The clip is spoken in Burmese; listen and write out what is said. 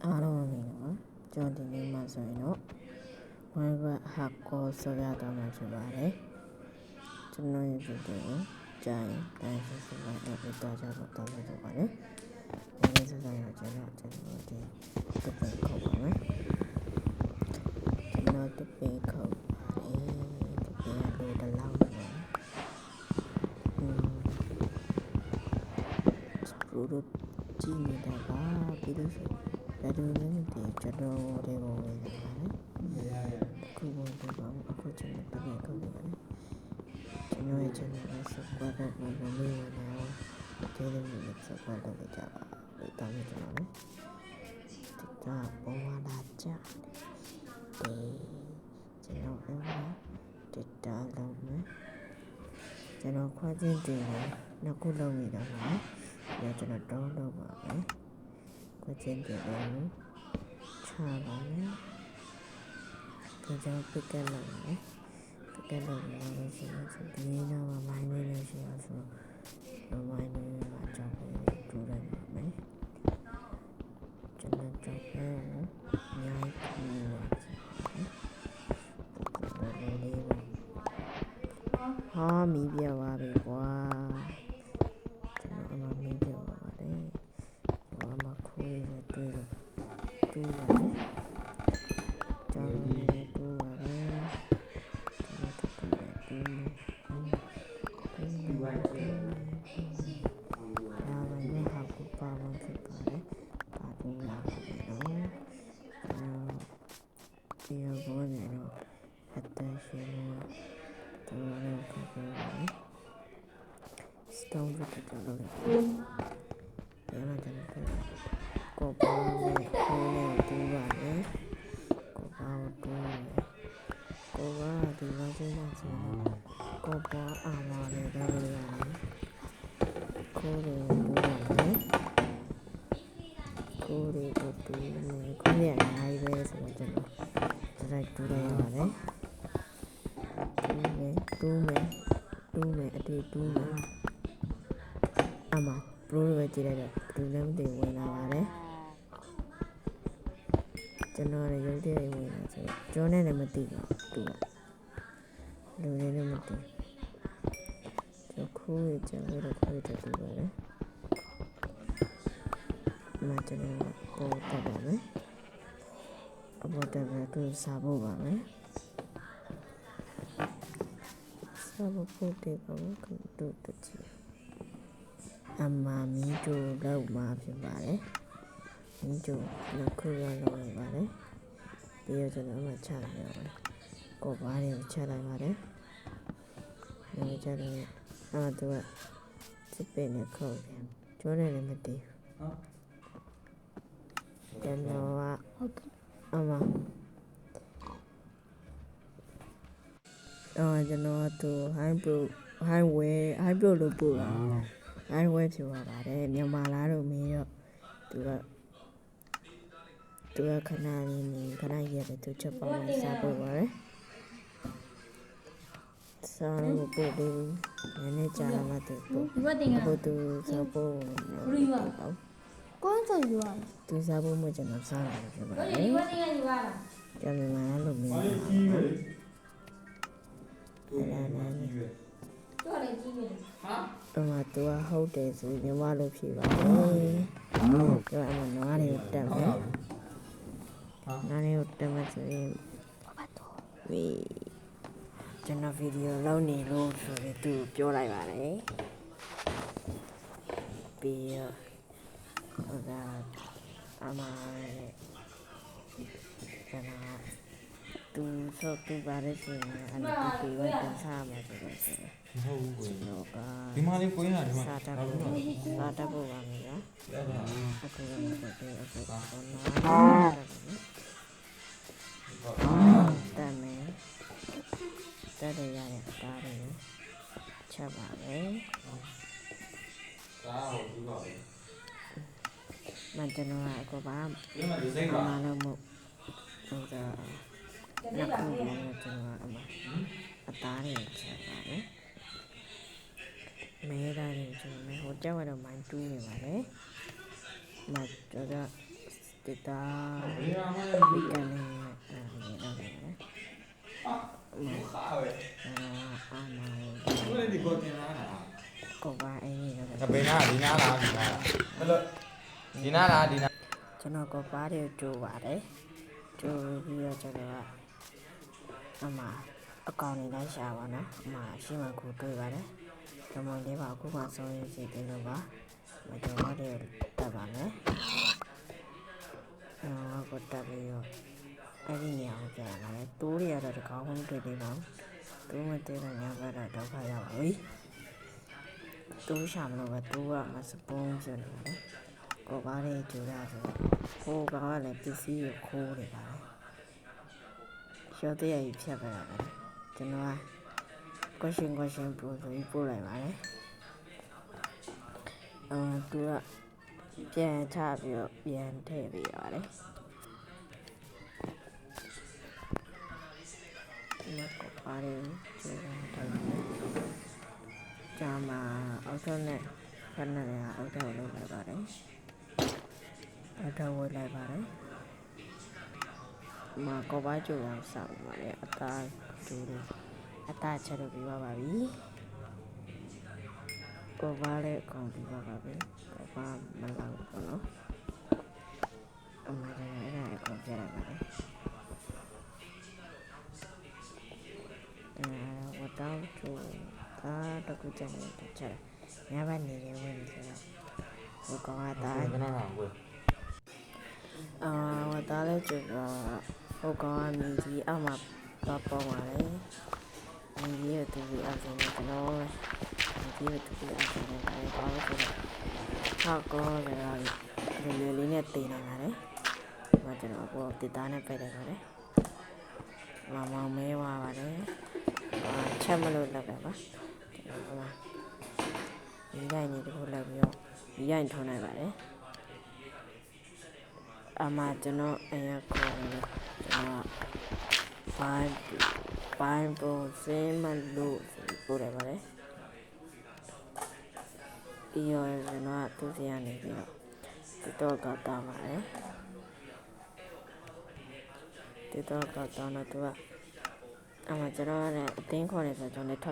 အားလုံးမင်္ဂလာပါကျွန်တော်ဒီနေ့မှဆိုရင်တော့ဝိုင်းဝက်ဟာကောဆိုရတော့မှာဖြစ်ပါတယ်ကျွန်တော်ရဲ့ဗီဒီယိုကိုကြားရင်တိုင်းဆက်ဆက်လိုက်တော့ပြတော့ကြတော့တောင်းလို့တော့ပါတယ်ဒီဆက်ဆက်ရကျွန်တော်ဒီတပင်ခေါ်ပါမယ်ကျွန်တော်တပင်ခေါ်တပင်လိုတလောက်ပါပရိုကြည့်နေတာပါပြီးလို့ဆိုဒါတို့လည်းဒီကျွန်တော်တွေကိုဝင်လာတယ်ခုကတော့အခုကျွန်တော်တပည့်ကောက်နေပါတယ်ကျွန်တော်ရဲ့ channel ကို subscribe လုပ်ဖို့မမေ့ရအောင်ဒီလိုမျိုး subscribe လုပ်ကြပါလို့တောင်းနေကြပါမယ်ဒီကပေါ်လာကြတယ်ကျွန်တော်အဲ့ဒါလုပ်မယ်ကျွန်တော်ခွာချင်းတင်တယ်နောက်ခုလုပ်နေတာပါဒါကျွန်တော်တောင်းတော့ပါမယ်ခွာချင်းတင်တယ်ချပါမယ်ကျွန်တော်ပြကက်လုပ်မယ်ပြကက်လုပ်လို့ရှိရင်ဒီနေ့တော့မိုင်းနေလို့ရှိအောင်ဆိုတော့မိုင်းနေမှာကြောက်ပြီးထူလိုက်ပါမယ်ကျွန်တော်ကြောက်ပြီးညိုင်းပြီးဟာမီးပြပါပြီကွာကျွန်တော်အမမီးပြပါပါတယ်ဘာမှခွေးရတွေ့လို့တူးရတယ်ကြောက်နေတူးရတယ်Stone with the dollar. Then I can go power, do it. Go power, do it. Go out, do it. Go power, I'm on it. Go to do it. Go to do it. Go here, highways. Right to the other. Do me, I did do me. အမပရိုပဲကြည့်လိုက်တော့ဘယ်လိုလဲမသိဝင်လာပါတယ်ကျွန်တော်လည်းရုပ်တရက်ဝင်လာဆိုတော့ကျွန်တော်လည်းမသိဘူးသူကလူတွေလည်းမသိဘူးခိုးရကြတော့ခိုးတယ်သူပဲလေမကျွန်တော်ပေါ်တက်ပါမယ်အပေါ်တက်ပြီးသူစားဖို့ပါမယ်စားဖို့တယ်ပါဘူးကတော့တချီအမမီးတို့လောက်မှာဖြစ်ပါတယ်မီးတို့နောက်ခုရလောက်ရပါတယ်ပြီးတော့ကျွန်တော်မှချလိုက်ရပါတယ်ကော်ပါးတွေကိုချလိုက်ပါတယ်ဒီချလိုက်သူကစစ်ပင်နဲ့ခုတ်တယ်ကျွန်းနဲ့လည်းမတည်ဘူးကျွန်တော်ကအမကျွန်တော်သူ high pro လို့ပို့တာအဲ့ဝဲဖြစ်သွားပါတယ်မြန်မာလားတော့မင်းတော့သူကခဏရတယ်သူချက်ပေါင်းစားပို့ပါတယ်စားလို့ပို့ပြီးနည်းနည်းကြာမှသူပို့အခုသူစားပို့ကောင်းတယ်ရွာသူစားပို့မှကျွန်တော်စားရတယ်ဖြစ်ပါတယ်ကျွန်တော်မြန်မာလားလို့မင်းတော့လည်းကြီးပဲဟာသူကဟုတ်တယ်ဆိုမြန်မာလို့ဖြေပါတယ်ကျွန်တော်အမနွားတွေကိုတက်မယ်နွားတွေကိုတက်မယ်ဆိုရင်ကျွန်တော်ဗီဒီယိုလုပ်နေလို့ဆိုရင်သူပြောလိုက်ပါတယ်ပြီးတော့အမကျွန်တော်သူဆိုသူပါတယ်ဆိုရင်အဲ့ဒါဒီဝက်တင်စားမှာဆိုတော့ဟုတ်ဘူးကိုဒီမှာလေးကိုင်းလာဒီမှာစားတတ်ဖို့ပါမယ်နော်အခုတော့မဟုတ်ဘူးအခုတော့တမ်းမယ်တက်ရရတဲ့တားတယ်ချက်ပါမယ်ဒါဟုတ်ပြီပါပဲမကျွန်တော်ကဘာဒီမှာဒီစိတ်ပါမလို့မဟုတ်တော့နောက်ခုလည်းကျွန်တော်အသားတွေချက်ပါမယ်မဲသားတွေကျွန်တော်ဟိုကြောက်ရတော့မိုင်းတူးနေပါလေမတော်တော့တ တစ်တာ ဘယ်မှာလဲ ဒီကနေ့လောက်တယ်နော် ဘုခါပဲ အာမ ဘယ်ဒီကိုတင်လာတာ ကိုပါအင်းကြီးလောက် ဘယ်နာဒီနာလားဒီနာလားမလို့ဒီနာလားဒီနာ ကျွန်တော်ကိုပါတွေတူပါတယ်တူပြီးတော့ကျွန်တော်ကအမအကောင့်နေလိုက်ရှာပါနော်အမရှင်းမှကိုတွေ့ပါတယ်ဓမ္မလေးပါအခုမှဆုံးရစီတယ်လို့ပါမတော်တဲ့တက်ပါမယ်ကိုတက်ပြီးတော့အဲ့ဒီနေရာကိုပြန်လာတယ်တိုးတွေကတော့တကောင်းမှတွေ့သေးပါဘူးတိုးမတွေ့တော့ညဘက်တော့ဒုက္ခရောက်ပါပြီတိုးရှာမလို့ပဲတိုးကမစပုံးဖြစ်နေတယ်ကိုပါတွေတူတာဆိုဟိုကောင်ကလည်းပစ္စည်းကိုခိုးနေပါတယ်ရှော့တဲ့ရဖြတ်ပါလားကျွန်တော်က question ပို့ပြီးပို့လိုက်ပါတယ်သူကပြန်ချပြီးတော့ပြန်ထည့်ပေးရတယ်ဒီကပါရီကျန်တယ်ဂျာမာအော်တိုနဲ့ခဏလေးအော်တိုလုပ်လိုက်ပါတယ်အော်တိုဝယ်လိုက်ပါတယ်မကောပါကျိုးအောင်စောင့်ပါတယ်အသားကျိုးလေးအသားချက်လို့ပြပါပါပြီကိုပါလည်းအကုန်ပြပါပါပြီကိုပါမလောက်ဘူးနော်အမှန်တကယ်အဲ့ဒါအကုန်ပြရပါတယ်ဝတ်တောင်းသူတကူကြတယ်တချက်ညဘက်နေနေဝင်ဆိုတော့ဟိုကောင်ကတာ ကနာကဝယ် ဝတ်သားလဲကျတော့ဟိုကောင်ကမြည်ကြီးအောက်မှာပေါ်ပါလေမြည်ကြီးရဲ့သူကြီးအောက်ဆုံးနဲ့ကျွန်တော်မြည်ကြီးရဲ့သူကြီးအောက်ဆုံးနဲ့ဘာလို့ဆိုတော့ဟောက်ကောလည်းဒီလိုလေးနဲ့တင်နေပါတယ်ဟိုကျွန်တော်ပေါ်တစ်သားနဲ့ပဲ့တယ်ပါတယ်မောင်မဲဝါပါတယ်ချက်မလို့လောက်တာပါဟိုမှာဒီတိုင်းနေတခုလောက်ပြီးတော့ဒီရိုင်းထုံးလိုက်ပါတယ်အမကျွန်တော်အရင်ခေါ်တယ်ကျွန်တော်ပိုင်းပုံစင်းမလို့ပို့တယ်ပါတယ်ပြီးတော့ကျွန်တော်သူစီကနေပြီးတော့ကတားပါတယ်တော့ကတော့သူကအမကျွန်တော်လည်းအတင်းခေါ်နေဆိုကျွန်တော်လည်း